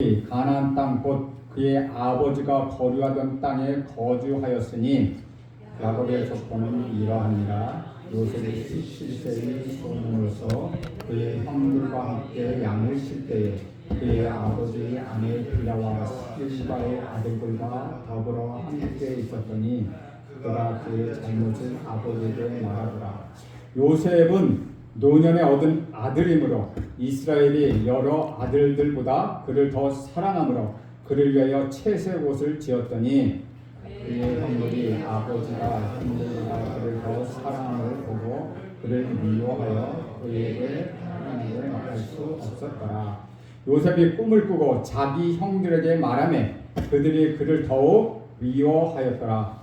가나안 땅 곧 그의 아버지가 거류하던 땅에 거주하였으니 야곱의 족보는 이러하니라. 요셉이 17세의 소년으로서 그의 형들과 함께 양을 칠 때에 그의 아버지 아내 빌라와 실바의 아들들과 더불어 함께 있었더니 그가 그의 잘못을 아버지에게 말하더라. 요셉은 노년에 얻은 아들이므로 이스라엘이 여러 아들들보다 그를 더 사랑하므로 그를 위하여 채색 옷을 지었더니 그의 형들이 아버지가 형들보다 그를 더 사랑함을 보고 그를 미워하여 그에게 하나님을 막을 수 없었더라. 요셉이 꿈을 꾸고 자기 형들에게 말하매 그들이 그를 더욱 미워하였더라.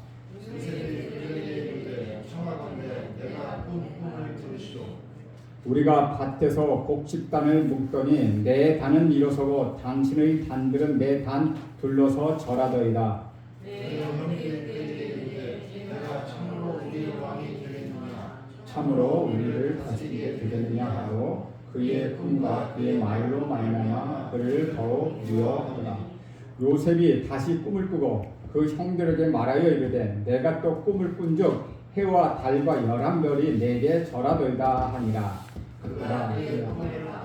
우리가 밭에서 곡식단을 묶더니 내 단은 일어서고 당신의 단들은 내 단 둘러서 절하더이다. 참으로 우리를 다스리게 되겠느냐 하고 그의 꿈과 그의 말로 말미암아 그를 더욱 미워하더라. 요셉이 다시 꿈을 꾸고 그 형들에게 말하여 이르되 내가 또 꿈을 꾼즉 해와 달과 11별이 내게 절하더이다 하니라. 그가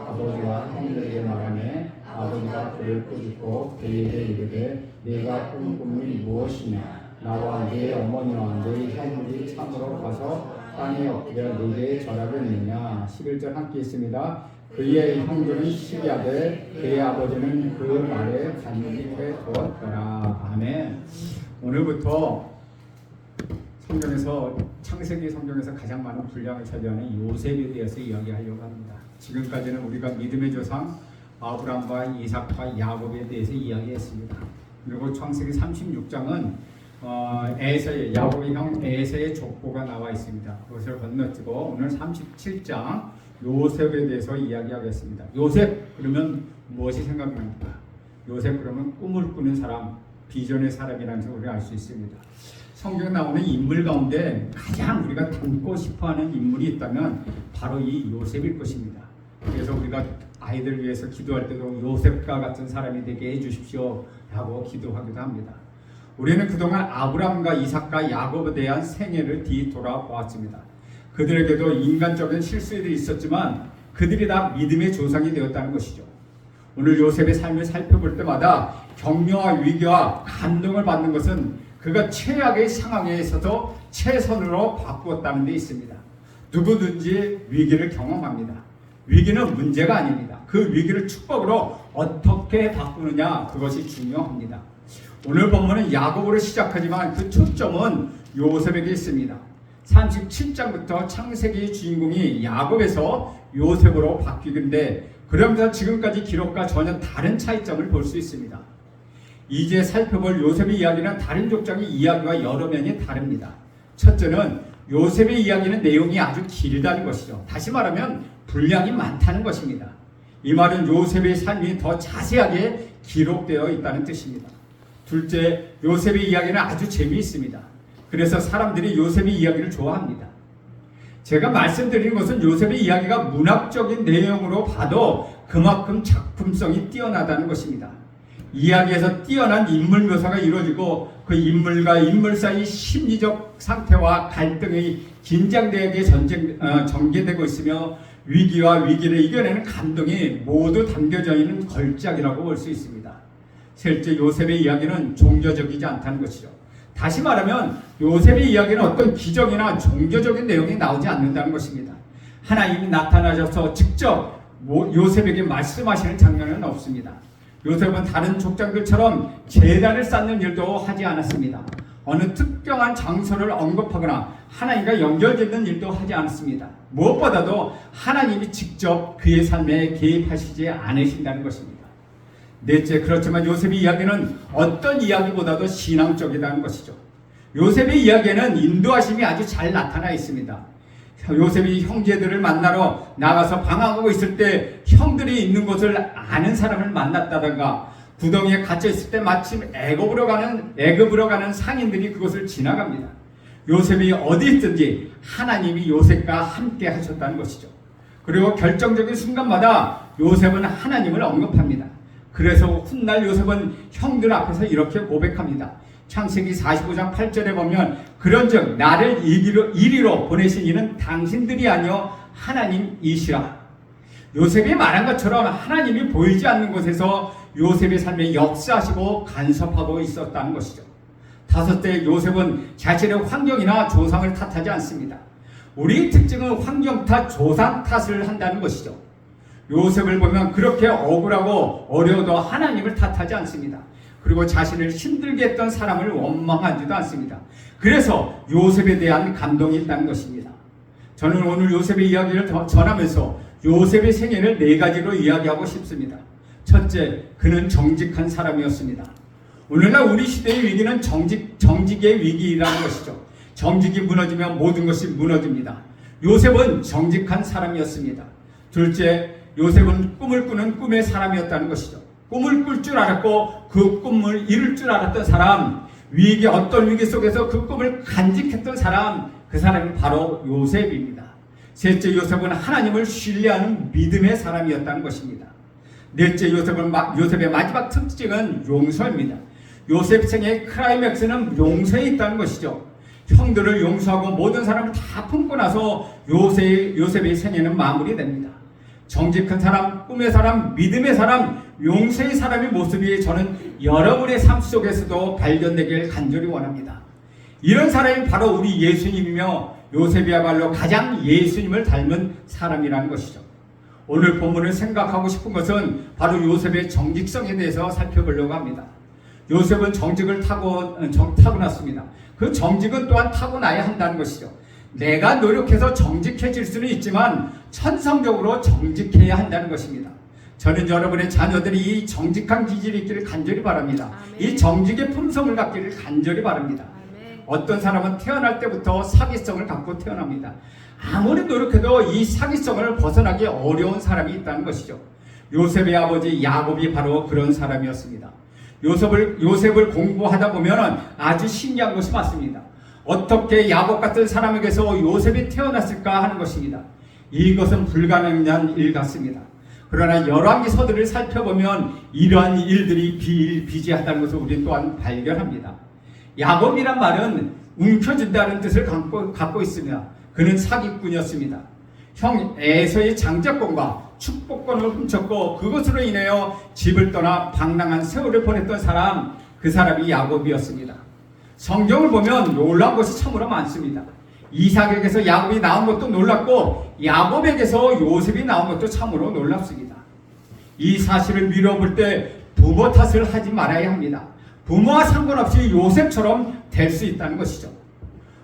아버지와 형들에게 말하매 아버지가 그를 꾸짖고 그에게 이르되 네가 꾼 꿈이 무엇이냐. 나와 네 어머니와 네 형들이 참으로 가서 땅에 엎드려 네게 절하겠느냐. 11절 함께 있습니다. 그의 형들은 시기하되 그의 아버지는 그 말에 간직해 두었더라. 아멘. 오늘부터 성경에서 창세기 성경에서 가장 많은 분량을 차지하는 요셉에 대해서 이야기하려고 합니다. 지금까지는 우리가 믿음의 조상 아브람과 이삭과 야곱에 대해서 이야기했습니다. 그리고 창세기 36장은 에서의 야곱의 형 에서의 족보가 나와 있습니다. 그것을 건너뛰고 오늘 37장 요셉에 대해서 이야기하겠습니다. 요셉 그러면 무엇이 생각납니까? 요셉 그러면 꿈을 꾸는 사람, 비전의 사람이라는 것을 우리가 알 수 있습니다. 성경에 나오는 인물 가운데 가장 우리가 닮고 싶어하는 인물이 있다면 바로 이 요셉일 것입니다. 그래서 우리가 아이들 위해서 기도할 때도 요셉과 같은 사람이 되게 해주십시오 라고 기도하기도 합니다. 우리는 그동안 아브람과 이삭과 야곱에 대한 생애를 뒤돌아보았습니다. 그들에게도 인간적인 실수들이 있었지만 그들이 다 믿음의 조상이 되었다는 것이죠. 오늘 요셉의 삶을 살펴볼 때마다 격려와 위기와 감동을 받는 것은 그가 최악의 상황에 있어서 최선으로 바꾸었다는 데 있습니다. 누구든지 위기를 경험합니다. 위기는 문제가 아닙니다. 그 위기를 축복으로 어떻게 바꾸느냐, 그것이 중요합니다. 오늘 본문은 야곱으로 시작하지만 그 초점은 요셉에게 있습니다. 37장부터 창세기의 주인공이 야곱에서 요셉으로 바뀌는데 그러면서 지금까지 기록과 전혀 다른 차이점을 볼 수 있습니다. 이제 살펴볼 요셉의 이야기는 다른 족장의 이야기와 여러 면이 다릅니다. 첫째는 요셉의 이야기는 내용이 아주 길다는 것이죠. 다시 말하면 분량이 많다는 것입니다. 이 말은 요셉의 삶이 더 자세하게 기록되어 있다는 뜻입니다. 둘째, 요셉의 이야기는 아주 재미있습니다. 그래서 사람들이 요셉의 이야기를 좋아합니다. 제가 말씀드리는 것은 요셉의 이야기가 문학적인 내용으로 봐도 그만큼 작품성이 뛰어나다는 것입니다. 이야기에서 뛰어난 인물 묘사가 이루어지고 그 인물과 인물 사이 심리적 상태와 갈등이 긴장되게 전개되고 있으며 위기와 위기를 이겨내는 감동이 모두 담겨져 있는 걸작이라고 볼 수 있습니다. 셋째, 요셉의 이야기는 종교적이지 않다는 것이죠. 다시 말하면 요셉의 이야기는 어떤 기적이나 종교적인 내용이 나오지 않는다는 것입니다. 하나님이 나타나셔서 직접 요셉에게 말씀하시는 장면은 없습니다. 요셉은 다른 족장들처럼 제단을 쌓는 일도 하지 않았습니다. 어느 특정한 장소를 언급하거나 하나님과 연결되는 일도 하지 않았습니다. 무엇보다도 하나님이 직접 그의 삶에 개입하시지 않으신다는 것입니다. 넷째, 그렇지만 요셉의 이야기는 어떤 이야기보다도 신앙적이라는 것이죠. 요셉의 이야기에는 인도하심이 아주 잘 나타나 있습니다. 요셉이 형제들을 만나러 나가서 방황하고 있을 때 형들이 있는 곳을 아는 사람을 만났다든가 구덩이에 갇혀 있을 때 마침 애굽으로 가는 상인들이 그곳을 지나갑니다. 요셉이 어디 있든지 하나님이 요셉과 함께 하셨다는 것이죠. 그리고 결정적인 순간마다 요셉은 하나님을 언급합니다. 그래서 훗날 요셉은 형들 앞에서 이렇게 고백합니다. 창세기 45장 8절에 보면 그런즉 나를 이리로 보내신 이는 당신들이 아니요 하나님이시라. 요셉이 말한 것처럼 하나님이 보이지 않는 곳에서 요셉의 삶에 역사하시고 간섭하고 있었다는 것이죠. 다섯째, 요셉은 자신의 환경이나 조상을 탓하지 않습니다. 우리의 특징은 환경 탓, 조상 탓을 한다는 것이죠. 요셉을 보면 그렇게 억울하고 어려워도 하나님을 탓하지 않습니다. 그리고 자신을 힘들게 했던 사람을 원망하지도 않습니다. 그래서 요셉에 대한 감동이 있다는 것입니다. 저는 오늘 요셉의 이야기를 전하면서 요셉의 생애를 4가지로 이야기하고 싶습니다. 첫째, 그는 정직한 사람이었습니다. 오늘날 우리 시대의 위기는 정직의 위기라는 것이죠. 정직이 무너지면 모든 것이 무너집니다. 요셉은 정직한 사람이었습니다. 둘째, 요셉은 꿈을 꾸는 꿈의 사람이었다는 것이죠. 꿈을 꿀 줄 알았고 그 꿈을 이룰 줄 알았던 사람, 어떤 위기 속에서 그 꿈을 간직했던 사람, 그 사람이 바로 요셉입니다. 셋째, 요셉은 하나님을 신뢰하는 믿음의 사람이었다는 것입니다. 넷째, 요셉의 마지막 특징은 용서입니다. 요셉 생의 클라이맥스는 용서에 있다는 것이죠. 형들을 용서하고 모든 사람을 다 품고 나서 요셉의 생애는 마무리됩니다. 정직한 사람, 꿈의 사람, 믿음의 사람, 용서의 사람의 모습이 저는 여러분의 삶 속에서도 발견되길 간절히 원합니다. 이런 사람이 바로 우리 예수님이며 요셉이야말로 가장 예수님을 닮은 사람이라는 것이죠. 오늘 본문을 생각하고 싶은 것은 바로 요셉의 정직성에 대해서 살펴보려고 합니다. 요셉은 정직을 타고났습니다. 그 정직은 또한 타고나야 한다는 것이죠. 내가 노력해서 정직해질 수는 있지만 천성적으로 정직해야 한다는 것입니다. 저는 여러분의 자녀들이 이 정직한 기질이 있기를 간절히 바랍니다. 아멘. 이 정직의 품성을 갖기를 간절히 바랍니다. 아멘. 어떤 사람은 태어날 때부터 사기성을 갖고 태어납니다. 아무리 노력해도 이 사기성을 벗어나기 어려운 사람이 있다는 것이죠. 요셉의 아버지 야곱이 바로 그런 사람이었습니다. 요셉을 공부하다 보면 아주 신기한 것이 많습니다. 어떻게 야곱 같은 사람에게서 요셉이 태어났을까 하는 것입니다. 이것은 불가능한 일 같습니다. 그러나 열왕기서들을 살펴보면 이러한 일들이 비일비재하다는 것을 우리는 또한 발견합니다. 야곱이란 말은 움켜쥔다는 뜻을 갖고 있으며 그는 사기꾼이었습니다. 형 에서의 장자권과 축복권을 훔쳤고 그것으로 인하여 집을 떠나 방랑한 세월을 보냈던 사람, 그 사람이 야곱이었습니다. 성경을 보면 놀라운 것이 참으로 많습니다. 이삭에게서 야곱이 나온 것도 놀랍고 야곱에게서 요셉이 나온 것도 참으로 놀랍습니다. 이 사실을 미뤄볼 때 부모 탓을 하지 말아야 합니다. 부모와 상관없이 요셉처럼 될 수 있다는 것이죠.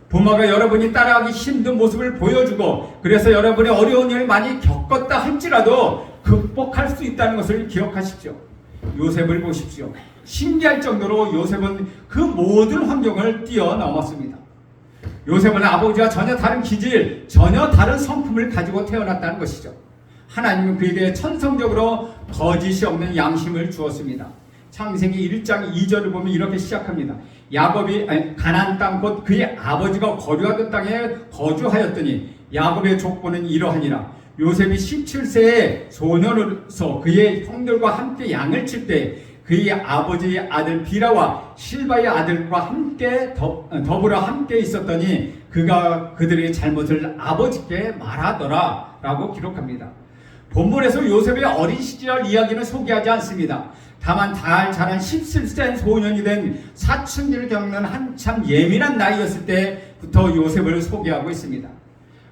부모가 여러분이 따라하기 힘든 모습을 보여주고 그래서 여러분의 어려운 일을 많이 겪었다 할지라도 극복할 수 있다는 것을 기억하십시오. 요셉을 보십시오. 신기할 정도로 요셉은 그 모든 환경을 뛰어넘었습니다. 요셉은 아버지와 전혀 다른 기질, 전혀 다른 성품을 가지고 태어났다는 것이죠. 하나님은 그에게 천성적으로 거짓이 없는 양심을 주었습니다. 창세기 1장 2절을 보면 이렇게 시작합니다. 야곱이 가나안 땅 곧 그의 아버지가 거류하던 땅에 거주하였더니 야곱의 족보는 이러하니라. 요셉이 17세의 소년으로서 그의 형들과 함께 양을 칠 때 그의 아버지의 아들 비라와 실바의 아들과 함께 더불어 함께 있었더니 그가 그들의 잘못을 아버지께 말하더라 라고 기록합니다. 본문에서 요셉의 어린 시절 이야기는 소개하지 않습니다. 다만 잘 자란 17세 소년이 된 사춘기를 겪는 한참 예민한 나이였을 때부터 요셉을 소개하고 있습니다.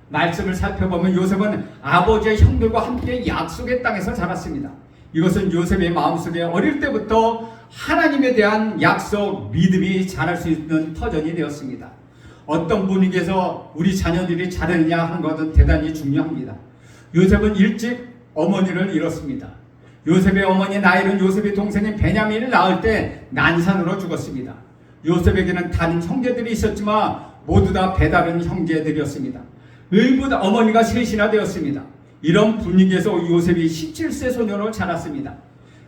말씀을 살펴보면 요셉은 아버지의 형들과 함께 약속의 땅에서 자랐습니다. 이것은 요셉의 마음속에 어릴 때부터 하나님에 대한 약속, 믿음이 자랄 수 있는 터전이 되었습니다. 어떤 분위기에서 우리 자녀들이 자라느냐 하는 것은 대단히 중요합니다. 요셉은 일찍 어머니를 잃었습니다. 요셉의 어머니 나일은 요셉의 동생인 베냐민을 낳을 때 난산으로 죽었습니다. 요셉에게는 다른 형제들이 있었지만 모두 다 배다른 형제들이었습니다. 의붓 어머니가 셋이나 되었습니다. 이런 분위기에서 요셉이 17세 소년으로 자랐습니다.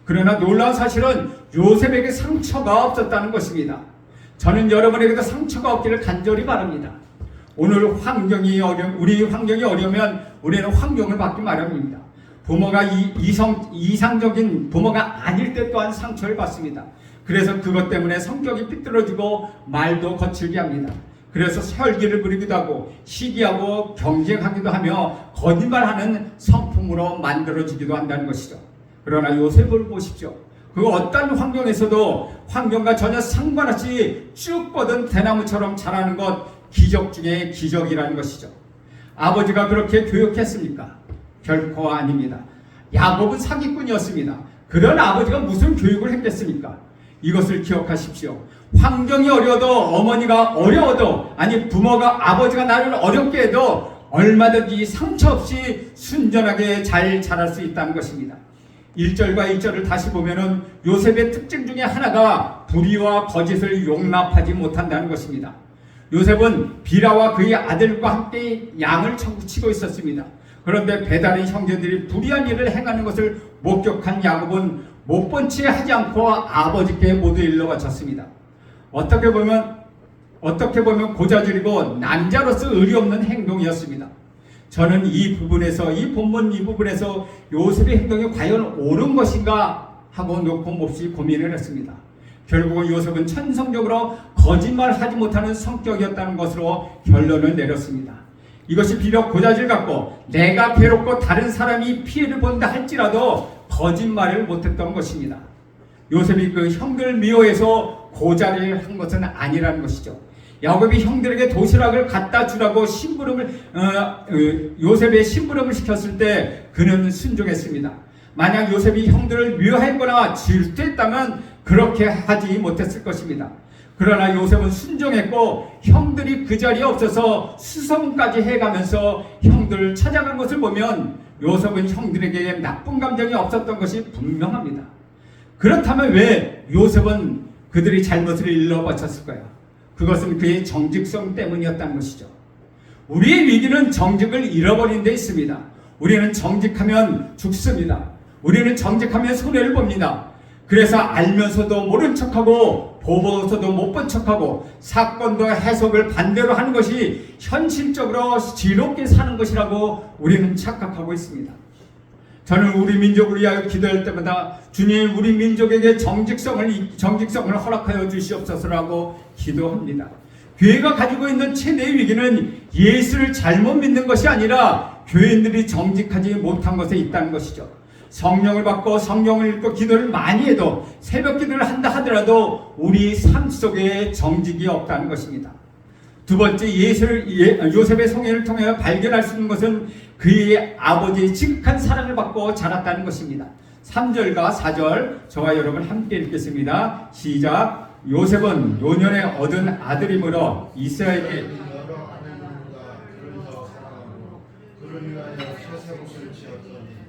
그러나 놀라운 사실은 요셉에게 상처가 없었다는 것입니다. 저는 여러분에게도 상처가 없기를 간절히 바랍니다. 오늘 우리 환경이 어려우면 우리는 환경을 바뀌기 마련입니다. 부모가 이상적인 부모가 아닐 때 또한 상처를 받습니다. 그래서 그것 때문에 성격이 삐뚤어지고 말도 거칠게 합니다. 그래서 혈기를 부리기도 하고 시기하고 경쟁하기도 하며 거짓말하는 성품으로 만들어지기도 한다는 것이죠. 그러나 요셉을 보십시오. 그 어떤 환경에서도 환경과 전혀 상관없이 쭉 뻗은 대나무처럼 자라는 것, 기적 중에 기적이라는 것이죠. 아버지가 그렇게 교육했습니까? 결코 아닙니다. 야곱은 사기꾼이었습니다. 그런 아버지가 무슨 교육을 했겠습니까? 이것을 기억하십시오. 환경이 어려워도, 어머니가 어려워도, 아니 부모가, 아버지가 나를 어렵게 해도 얼마든지 상처 없이 순전하게 잘 자랄 수 있다는 것입니다. 1절과 2절을 다시 보면은 요셉의 특징 중에 하나가 불의와 거짓을 용납하지 못한다는 것입니다. 요셉은 비라와 그의 아들과 함께 양을 치고 있었습니다. 그런데 배달의 형제들이 불의한 일을 행하는 것을 목격한 야곱은 못 본 채 하지 않고 아버지께 모두 일러 바쳤습니다. 어떻게 보면 고자질이고 남자로서 의리 없는 행동이었습니다. 저는 이 본문 이 부분에서 요셉의 행동이 과연 옳은 것인가 하고 놓고 몹시 고민을 했습니다. 결국은 요셉은 천성적으로 거짓말하지 못하는 성격이었다는 것으로 결론을 내렸습니다. 이것이 비록 고자질 같고 내가 괴롭고 다른 사람이 피해를 본다 할지라도 거짓말을 못했던 것입니다. 요셉이 그 형들 미워해서 고자질을 한 것은 아니라는 것이죠. 야곱이 형들에게 도시락을 갖다 주라고 요셉의 심부름을 시켰을 때 그는 순종했습니다. 만약 요셉이 형들을 미워했거나 질투했다면 그렇게 하지 못했을 것입니다. 그러나 요셉은 순종했고 형들이 그 자리에 없어서 수송까지 해가면서 형들을 찾아간 것을 보면 요셉은 형들에게 나쁜 감정이 없었던 것이 분명합니다. 그렇다면 왜 요셉은 그들이 잘못을 일러 바쳤을까요? 그것은 그의 정직성 때문이었다는 것이죠. 우리의 위기는 정직을 잃어버린 데 있습니다. 우리는 정직하면 죽습니다. 우리는 정직하면 손해를 봅니다. 그래서 알면서도 모른 척하고 보고서도 못 본 척하고 사건도 해석을 반대로 하는 것이 현실적으로 지롭게 사는 것이라고 우리는 착각하고 있습니다. 저는 우리 민족을 위하여 기도할 때마다 주님 우리 민족에게 정직성을 허락하여 주시옵소서라고 기도합니다. 교회가 가지고 있는 최대의 위기는 예수를 잘못 믿는 것이 아니라 교인들이 정직하지 못한 것에 있다는 것이죠. 성령을 받고 성령을 읽고 기도를 많이 해도 새벽 기도를 한다 하더라도 우리 삶 속에 정직이 없다는 것입니다. 두 번째, 요셉의 성애를 통해 발견할 수 있는 것은 그의 아버지의 지극한 사랑을 받고 자랐다는 것입니다. 3절과 4절 저와 여러분 함께 읽겠습니다. 시작. 요셉은 노년에 얻은 아들이므로 이스라엘에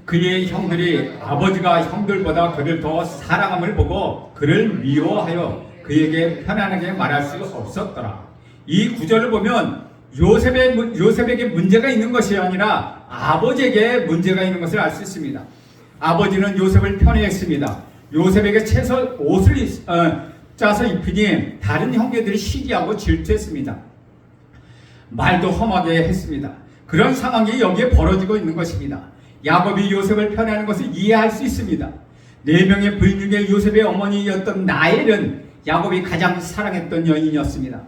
그의 형들이 아버지가 형들보다 그를 더 사랑함을 보고 그를 미워하여 그에게 편안하게 말할 수 없었더라. 이 구절을 보면 요셉에게 문제가 있는 것이 아니라 아버지에게 문제가 있는 것을 알 수 있습니다. 아버지는 요셉을 편애했습니다. 요셉에게 채소 옷을 짜서 입히니 다른 형제들이 시기하고 질투했습니다. 말도 험하게 했습니다. 그런 상황이 여기에 벌어지고 있는 것입니다. 야곱이 요셉을 편애하는 것을 이해할 수 있습니다. 4명의 부인 중에 요셉의 어머니였던 나엘은 야곱이 가장 사랑했던 여인이었습니다.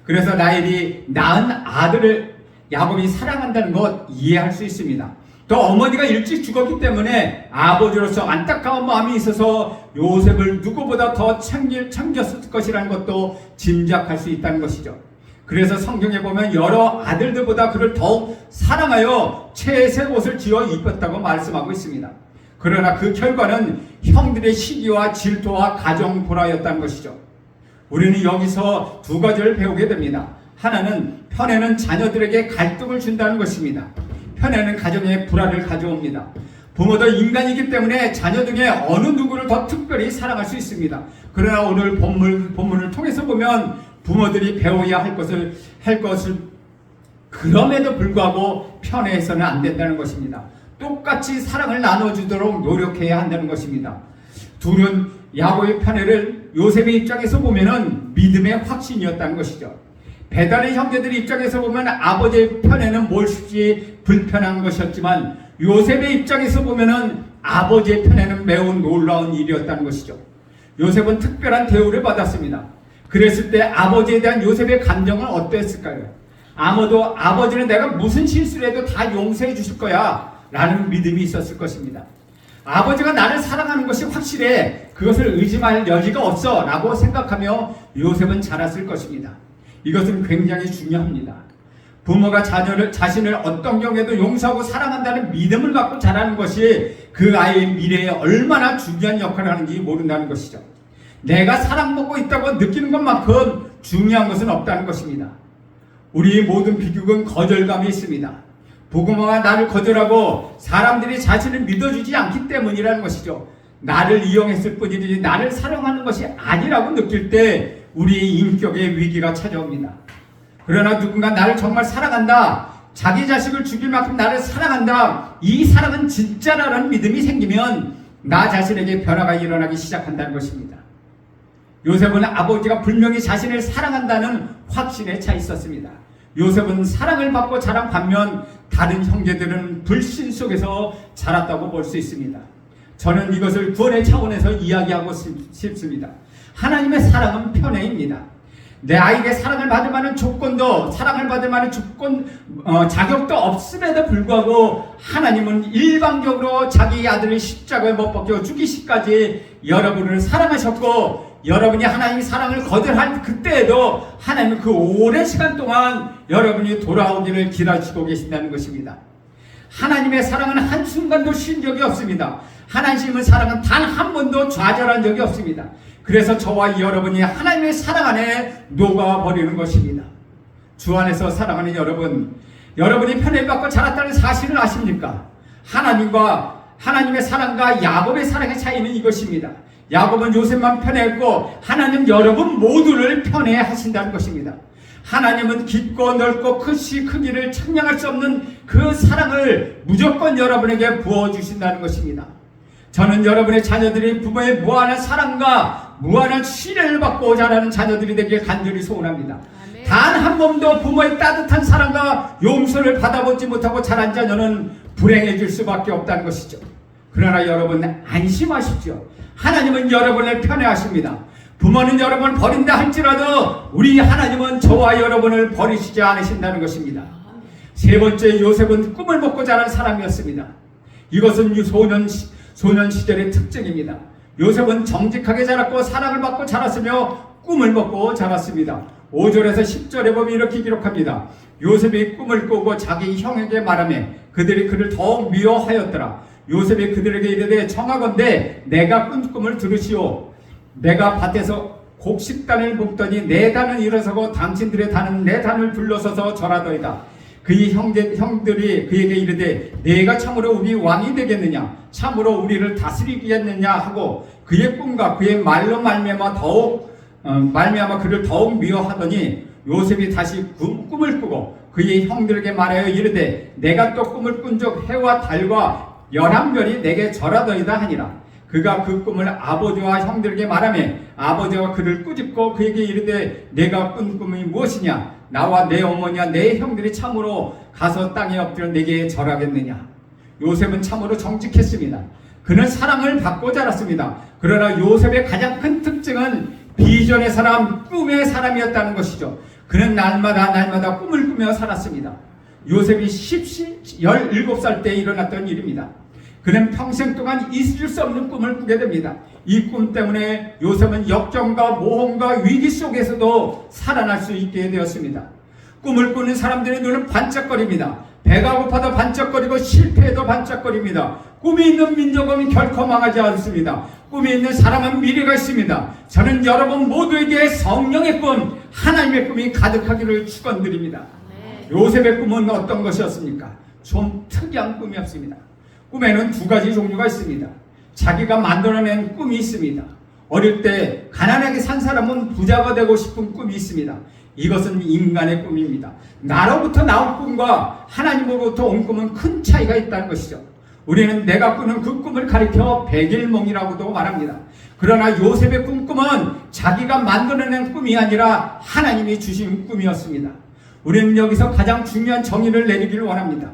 그래서 나엘이 낳은 아들을 야곱이 사랑한다는 것 이해할 수 있습니다. 또 어머니가 일찍 죽었기 때문에 아버지로서 안타까운 마음이 있어서 요셉을 누구보다 더 챙겼을 것이라는 것도 짐작할 수 있다는 것이죠. 그래서 성경에 보면 여러 아들들보다 그를 더욱 사랑하여 채색 옷을 지어 입혔다고 말씀하고 있습니다. 그러나 그 결과는 형들의 시기와 질투와 가정 불화였다는 것이죠. 우리는 여기서 두 가지를 배우게 됩니다. 하나는 편애는 자녀들에게 갈등을 준다는 것입니다. 편애는 가정에 불화를 가져옵니다. 부모도 인간이기 때문에 자녀 중에 어느 누구를 더 특별히 사랑할 수 있습니다. 그러나 오늘 본문을 통해서 보면 부모들이 배워야 할 것을 그럼에도 불구하고 편애해서는 안 된다는 것입니다. 똑같이 사랑을 나눠주도록 노력해야 한다는 것입니다. 둘은 야곱의 편애를 요셉의 입장에서 보면은 믿음의 확신이었다는 것이죠. 배달의 형제들 입장에서 보면 아버지의 편애는 몹시 불편한 것이었지만 요셉의 입장에서 보면은 아버지의 편에는 매우 놀라운 일이었다는 것이죠. 요셉은 특별한 대우를 받았습니다. 그랬을 때 아버지에 대한 요셉의 감정은 어땠을까요? 아마도 아버지는 내가 무슨 실수를 해도 다 용서해 주실 거야 라는 믿음이 있었을 것입니다. 아버지가 나를 사랑하는 것이 확실해, 그것을 의심할 여지가 없어 라고 생각하며 요셉은 자랐을 것입니다. 이것은 굉장히 중요합니다. 부모가 자신을 어떤 경우에도 용서하고 사랑한다는 믿음을 갖고 자라는 것이 그 아이의 미래에 얼마나 중요한 역할을 하는지 모른다는 것이죠. 내가 사랑받고 있다고 느끼는 것만큼 중요한 것은 없다는 것입니다. 우리 모든 비극은 거절감이 있습니다. 부모가 나를 거절하고 사람들이 자신을 믿어주지 않기 때문이라는 것이죠. 나를 이용했을 뿐이지 나를 사랑하는 것이 아니라고 느낄 때 우리의 인격의 위기가 찾아옵니다. 그러나 누군가 나를 정말 사랑한다, 자기 자식을 죽일 만큼 나를 사랑한다, 이 사랑은 진짜라는 믿음이 생기면 나 자신에게 변화가 일어나기 시작한다는 것입니다. 요셉은 아버지가 분명히 자신을 사랑한다는 확신에 차 있었습니다. 요셉은 사랑을 받고 자란 반면 다른 형제들은 불신 속에서 자랐다고 볼 수 있습니다. 저는 이것을 구원의 차원에서 이야기하고 싶습니다. 하나님의 사랑은 편애입니다. 내 아이에게 사랑을 받을 만한 조건도, 사랑을 받을 만한 자격도 없음에도 불구하고 하나님은 일방적으로 자기 아들을 십자가에 못 박혀 죽이시기까지 여러분을 사랑하셨고, 여러분이 하나님의 사랑을 거절할 그때에도 하나님은 그 오랜 시간 동안 여러분이 돌아오기를 기다리시고 계신다는 것입니다. 하나님의 사랑은 한순간도 쉰 적이 없습니다. 하나님의 사랑은 단 한 번도 좌절한 적이 없습니다. 그래서 저와 여러분이 하나님의 사랑 안에 녹아버리는 것입니다. 주 안에서 사랑하는 여러분, 여러분이 편애받고 자랐다는 사실을 아십니까? 하나님의 사랑과 야곱의 사랑의 차이는 이것입니다. 야곱은 요셉만 편애했고 하나님 여러분 모두를 편애하신다는 것입니다. 하나님은 깊고 넓고 크기를 측량할 수 없는 그 사랑을 무조건 여러분에게 부어주신다는 것입니다. 저는 여러분의 자녀들이 부모의 무한한 사랑과 무한한 신뢰를 받고 자라는 자녀들이 되길 간절히 소원합니다. 단 한 번도 부모의 따뜻한 사랑과 용서를 받아보지 못하고 자란 자녀는 불행해질 수밖에 없다는 것이죠. 그러나 여러분 안심하십시오. 하나님은 여러분을 편애하십니다. 부모는 여러분을 버린다 할지라도 우리 하나님은 저와 여러분을 버리시지 않으신다는 것입니다. 세 번째, 요셉은 꿈을 먹고 자란 사람이었습니다. 이것은 소년 시절의 특징입니다. 요셉은 정직하게 자랐고 사랑을 받고 자랐으며 꿈을 먹고 자랐습니다. 5절에서 10절에 보면 이렇게 기록합니다. 요셉이 꿈을 꾸고 자기 형에게 말하며 그들이 그를 더욱 미워하였더라. 요셉이 그들에게 이르되 청하건대 내가 꾼 꿈을 들으시오. 내가 밭에서 곡식단을 묶더니 내 단은 일어서고 당신들의 단은 내 단을 둘러서서 절하더이다. 그의 형들이 그에게 이르되 내가 참으로 우리 왕이 되겠느냐, 참으로 우리를 다스리겠느냐 하고 그의 꿈과 그의 말로 말미암아 그를 더욱 미워하더니 요셉이 다시 꿈을 꾸고 그의 형들에게 말하여 이르되 내가 또 꿈을 꾼 적 해와 달과 11별이 내게 절하더이다 하니라. 그가 그 꿈을 아버지와 형들에게 말하며 아버지가 그를 꾸짖고 그에게 이르되 내가 꾼 꿈이 무엇이냐, 나와 내 어머니와 내 형들이 참으로 가서 땅에 엎드려 내게 절하겠느냐. 요셉은 참으로 정직했습니다. 그는 사랑을 받고 자랐습니다. 그러나 요셉의 가장 큰 특징은 비전의 사람, 꿈의 사람이었다는 것이죠. 그는 날마다 꿈을 꾸며 살았습니다. 요셉이 17살 때 일어났던 일입니다. 그는 평생 동안 있을 수 없는 꿈을 꾸게 됩니다. 이 꿈 때문에 요셉은 역경과 모험과 위기 속에서도 살아날 수 있게 되었습니다. 꿈을 꾸는 사람들의 눈은 반짝거립니다. 배가 고파도 반짝거리고 실패해도 반짝거립니다. 꿈이 있는 민족은 결코 망하지 않습니다. 꿈이 있는 사람은 미래가 있습니다. 저는 여러분 모두에게 성령의 꿈, 하나님의 꿈이 가득하기를 축원드립니다. 요셉의 꿈은 어떤 것이었습니까? 좀 특이한 꿈이었습니다. 꿈에는 두 가지 종류가 있습니다. 자기가 만들어낸 꿈이 있습니다. 어릴 때 가난하게 산 사람은 부자가 되고 싶은 꿈이 있습니다. 이것은 인간의 꿈입니다. 나로부터 나온 꿈과 하나님으로부터 온 꿈은 큰 차이가 있다는 것이죠. 우리는 내가 꾸는 그 꿈을 가리켜 백일몽이라고도 말합니다. 그러나 요셉의 꿈은 자기가 만들어낸 꿈이 아니라 하나님이 주신 꿈이었습니다. 우리는 여기서 가장 중요한 정의를 내리기를 원합니다.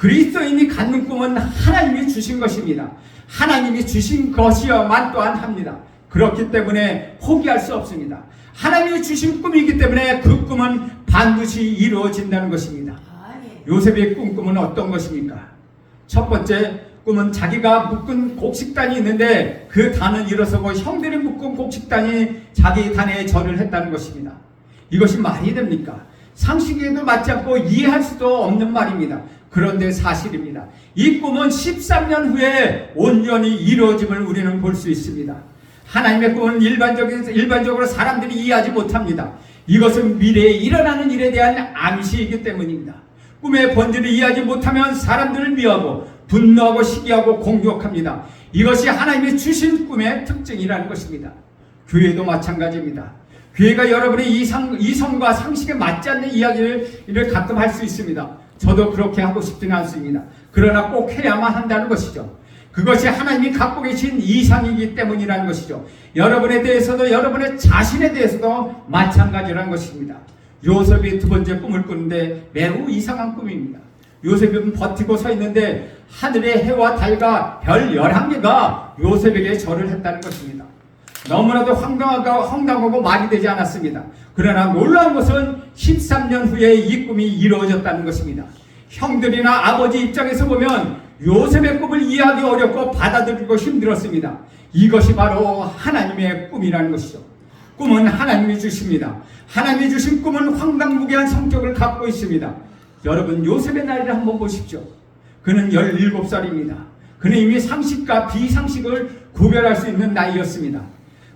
그리스도인이 갖는 꿈은 하나님이 주신 것입니다. 하나님이 주신 것이어만 또한 합니다. 그렇기 때문에 포기할 수 없습니다. 하나님이 주신 꿈이기 때문에 그 꿈은 반드시 이루어진다는 것입니다. 요셉의 꿈은 어떤 것입니까? 첫 번째 꿈은 자기가 묶은 곡식단이 있는데 그 단은 일어서고 형들이 묶은 곡식단이 자기 단에 절을 했다는 것입니다. 이것이 말이 됩니까? 상식에도 맞지 않고 이해할 수도 없는 말입니다. 그런데 사실입니다. 이 꿈은 13년 후에 온전히 이루어짐을 우리는 볼 수 있습니다. 하나님의 꿈은 일반적으로 사람들이 이해하지 못합니다. 이것은 미래에 일어나는 일에 대한 암시이기 때문입니다. 꿈의 본질을 이해하지 못하면 사람들을 미워하고 분노하고 시기하고 공격합니다. 이것이 하나님이 주신 꿈의 특징이라는 것입니다. 교회도 마찬가지입니다. 교회가 여러분의 이성과 상식에 맞지 않는 이야기를 가끔 할 수 있습니다. 저도 그렇게 하고 싶지는 않습니다. 그러나 꼭 해야만 한다는 것이죠. 그것이 하나님이 갖고 계신 이상이기 때문이라는 것이죠. 여러분에 대해서도 여러분의 자신에 대해서도 마찬가지라는 것입니다. 요셉이 두 번째 꿈을 꾸는데 매우 이상한 꿈입니다. 요셉은 버티고 서 있는데 하늘의 해와 달과 별 11개가 요셉에게 절을 했다는 것입니다. 너무나도 황당하고 말이 되지 않았습니다. 그러나 놀라운 것은 13년 후에 이 꿈이 이루어졌다는 것입니다. 형들이나 아버지 입장에서 보면 요셉의 꿈을 이해하기 어렵고 받아들이고 힘들었습니다. 이것이 바로 하나님의 꿈이라는 것이죠. 꿈은 하나님이 주십니다. 하나님이 주신 꿈은 황당무계한 성격을 갖고 있습니다. 여러분, 요셉의 나이를 한번 보십시오. 그는 17살입니다. 그는 이미 상식과 비상식을 구별할 수 있는 나이였습니다.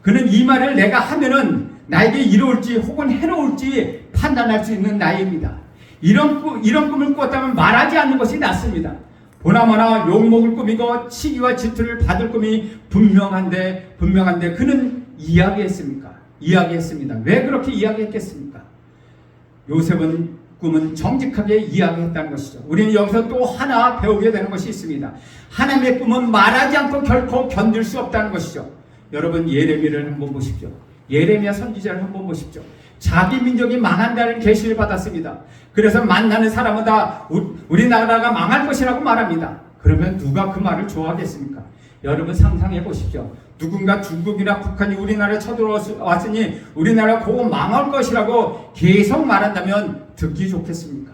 그는 이 말을 내가 하면은 나에게 이로울지 혹은 해로울지 판단할 수 있는 나이입니다. 이런 꿈을 꿨다면 말하지 않는 것이 낫습니다. 보나마나 욕먹을 꿈이고 치기와 질투를 받을 꿈이 분명한데 그는 이야기했습니까? 이야기했습니다. 왜 그렇게 이야기했겠습니까? 요셉은 꿈은 정직하게 이야기했다는 것이죠. 우리는 여기서 또 하나 배우게 되는 것이 있습니다. 하나님의 꿈은 말하지 않고 결코 견딜 수 없다는 것이죠. 여러분, 예레미야를 한번 보십시오. 예레미야 선지자를 한번 보십시오. 자기 민족이 망한다는 계시를 받았습니다. 그래서 만나는 사람은 다 우리나라가 망할 것이라고 말합니다. 그러면 누가 그 말을 좋아하겠습니까? 여러분, 상상해 보십시오. 누군가 중국이나 북한이 우리나라에 쳐들어왔으니 우리나라 곧 망할 것이라고 계속 말한다면 듣기 좋겠습니까?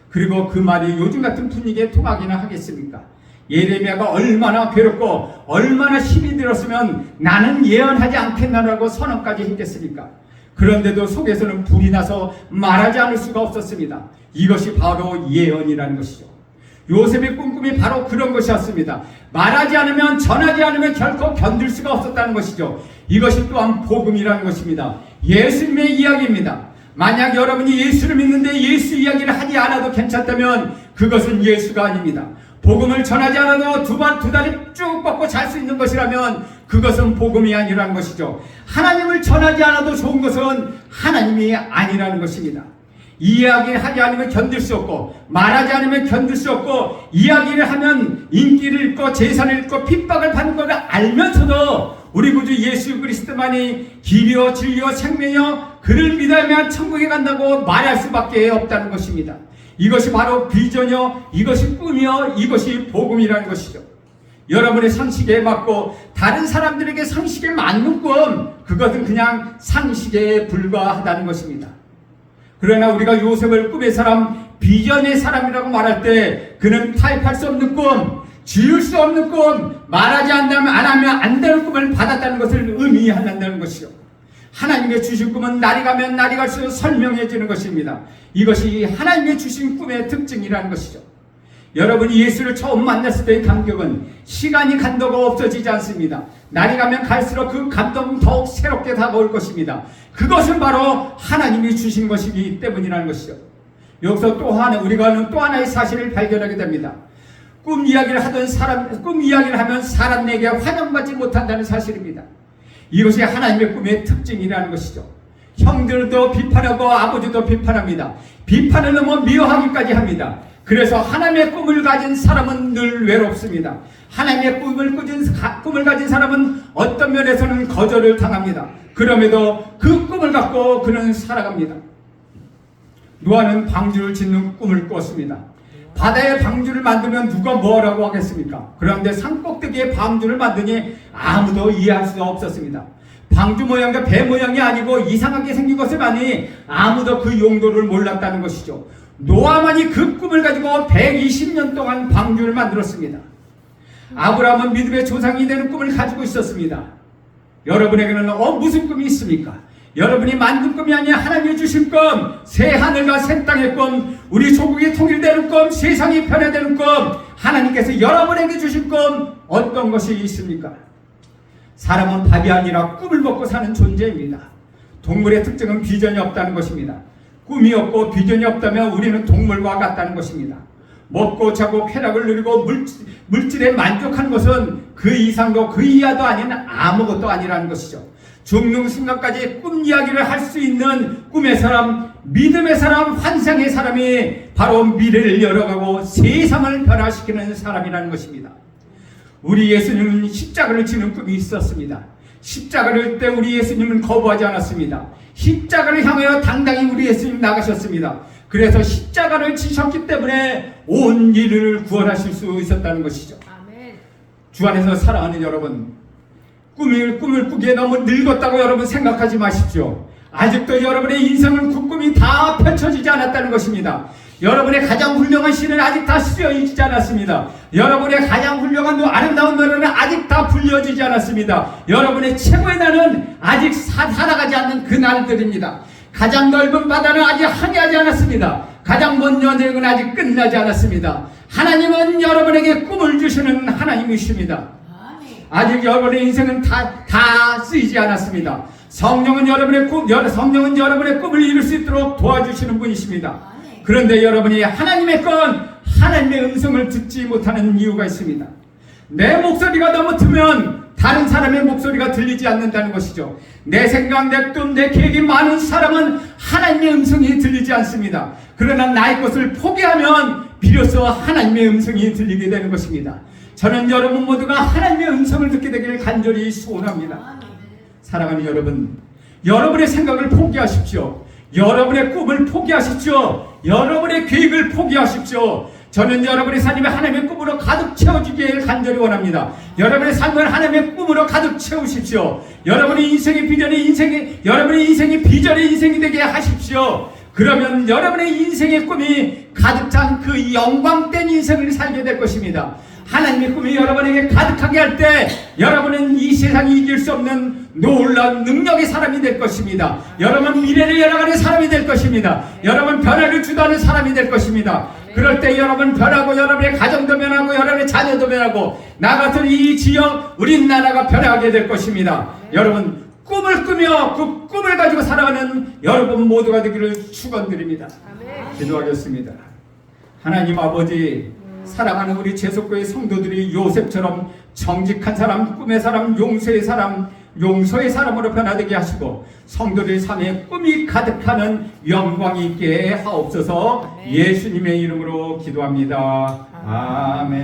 그리고 그 말이 요즘 같은 분위기에 통하기나 하겠습니까? 예레미야가 얼마나 괴롭고 얼마나 힘이 들었으면 나는 예언하지 않겠나라고 선언까지 했겠습니까? 그런데도 속에서는 불이 나서 말하지 않을 수가 없었습니다. 이것이 바로 예언이라는 것이죠. 요셉의 꿈꿈이 바로 그런 것이었습니다. 말하지 않으면, 전하지 않으면 결코 견딜 수가 없었다는 것이죠. 이것이 또한 복음이라는 것입니다. 예수님의 이야기입니다. 만약 여러분이 예수를 믿는데 예수 이야기를 하지 않아도 괜찮다면 그것은 예수가 아닙니다. 복음을 전하지 않아도 두 다리 쭉 뻗고 잘 수 있는 것이라면 그것은 복음이 아니라는 것이죠. 하나님을 전하지 않아도 좋은 것은 하나님이 아니라는 것입니다. 이야기를 하지 않으면 견딜 수 없고, 말하지 않으면 견딜 수 없고, 이야기를 하면 인기를 잃고 재산을 잃고 핍박을 받는 것을 알면서도 우리 구주 예수 그리스도만이 길이요 진리요 생명이요 그를 믿으면 천국에 간다고 말할 수밖에 없다는 것입니다. 이것이 바로 비전이요, 이것이 꿈이요, 이것이 복음이라는 것이죠. 여러분의 상식에 맞고 다른 사람들에게 상식에 맞는 꿈, 그것은 그냥 상식에 불과하다는 것입니다. 그러나 우리가 요셉을 꿈의 사람, 비전의 사람이라고 말할 때 그는 타협할 수 없는 꿈, 지을 수 없는 꿈, 말하지 않으면 안 되는 꿈을 받았다는 것을 의미한다는 것이죠. 하나님의 주신 꿈은 날이 가면 날이 갈수록 설명해지는 것입니다. 이것이 하나님의 주신 꿈의 특징이라는 것이죠. 여러분이 예수를 처음 만났을 때의 감격은 시간이 간다고 없어지지 않습니다. 날이 가면 갈수록 그 감동은 더욱 새롭게 다가올 것입니다. 그것은 바로 하나님이 주신 것이기 때문이라는 것이죠. 여기서 우리가 또 하나의 사실을 발견하게 됩니다. 꿈 이야기를 하면 사람에게 환영받지 못한다는 사실입니다. 이것이 하나님의 꿈의 특징이라는 것이죠. 형들도 비판하고 아버지도 비판합니다. 비판을 넘어 미워하기까지 합니다. 그래서 하나님의 꿈을 가진 사람은 늘 외롭습니다. 하나님의 꿈을 가진 사람은 어떤 면에서는 거절을 당합니다. 그럼에도 그 꿈을 갖고 그는 살아갑니다. 노아는 방주를 짓는 꿈을 꿨습니다. 바다에 방주를 만들면 누가 뭐라고 하겠습니까? 그런데 산꼭대기에 방주를 만드니 아무도 이해할 수가 없었습니다. 방주 모양과 배 모양이 아니고 이상하게 생긴 것을 보니 아무도 그 용도를 몰랐다는 것이죠. 노아만이 그 꿈을 가지고 120년 동안 방주를 만들었습니다. 아브라함은 믿음의 조상이 되는 꿈을 가지고 있었습니다. 여러분에게는 무슨 꿈이 있습니까? 여러분이 만든 꿈이 아니라 하나님이 주신 꿈, 새 하늘과 새 땅의 꿈, 우리 조국이 통일되는 꿈, 세상이 변화되는 꿈, 하나님께서 여러분에게 주신 꿈, 어떤 것이 있습니까? 사람은 밥이 아니라 꿈을 먹고 사는 존재입니다. 동물의 특징은 비전이 없다는 것입니다. 꿈이 없고 비전이 없다면 우리는 동물과 같다는 것입니다. 먹고 자고 쾌락을 누리고 물질에 만족하는 것은 그 이상도 그 이하도 아닌 아무것도 아니라는 것이죠. 죽는 순간까지 꿈 이야기를 할 수 있는 꿈의 사람, 믿음의 사람, 환상의 사람이 바로 미래를 열어가고 세상을 변화시키는 사람이라는 것입니다. 우리 예수님은 십자가를 지는 꿈이 있었습니다. 십자가를 때 우리 예수님은 거부하지 않았습니다. 십자가를 향하여 당당히 우리 예수님 나가셨습니다. 그래서 십자가를 지셨기 때문에 온 인류를 구원하실 수 있었다는 것이죠. 아멘. 주 안에서 사랑하는 여러분, 꿈을 꾸기에 너무 늙었다고 여러분 생각하지 마십시오. 아직도 여러분의 인생은 그 꿈이 다 펼쳐지지 않았다는 것입니다. 여러분의 가장 훌륭한 시는 아직 다 쓰여지지 않았습니다. 여러분의 가장 훌륭한 아름다운 노래는 아직 다 불려지지 않았습니다. 여러분의 최고의 날은 아직 살아가지 않는 그 날들입니다. 가장 넓은 바다는 아직 항해하지 않았습니다. 가장 먼 여정은 아직 끝나지 않았습니다. 하나님은 여러분에게 꿈을 주시는 하나님이십니다. 아직 여러분의 인생은 다 쓰이지 않았습니다. 성령은 여러분의 꿈을 이룰 수 있도록 도와주시는 분이십니다. 그런데 여러분이 하나님의 하나님의 음성을 듣지 못하는 이유가 있습니다. 내 목소리가 너무 크면 다른 사람의 목소리가 들리지 않는다는 것이죠. 내 생각, 내 꿈, 내 계획이 많은 사람은 하나님의 음성이 들리지 않습니다. 그러나 나의 것을 포기하면 비로소 하나님의 음성이 들리게 되는 것입니다. 저는 여러분 모두가 하나님의 음성을 듣게 되기를 간절히 소원합니다. 사랑하는 여러분, 여러분의 생각을 포기하십시오. 여러분의 꿈을 포기하십시오. 여러분의 계획을 포기하십시오. 저는 여러분의 삶이 하나님의 꿈으로 가득 채워지기를 간절히 원합니다. 여러분의 삶을 하나님의 꿈으로 가득 채우십시오. 여러분의 인생의 비전의 인생이 되게 하십시오. 그러면 여러분의 인생의 꿈이 가득 찬 그 영광된 인생을 살게 될 것입니다. 하나님의 꿈이 여러분에게 가득하게 할 때 여러분은 이 세상이 이길 수 없는 놀라운 능력의 사람이 될 것입니다. 여러분 미래를 열어가는 사람이 될 것입니다. 여러분 변화를 주도하는 사람이 될 것입니다. 그럴 때 여러분 변하고 여러분의 가정도 변하고 여러분의 자녀도 변하고 나 같은 이 지역 우리나라가 변하게 될 것입니다. 여러분 꿈을 꾸며 그 꿈을 가지고 살아가는 여러분 모두가 되기를 축원드립니다. 기도하겠습니다. 하나님 아버지, 사랑하는 우리 제속교회 성도들이 요셉처럼 정직한 사람, 꿈의 사람, 용서의 사람으로 변화되게 하시고 성도들의 삶에 꿈이 가득하는 영광이 있게 하옵소서. 예수님의 이름으로 기도합니다. 아멘.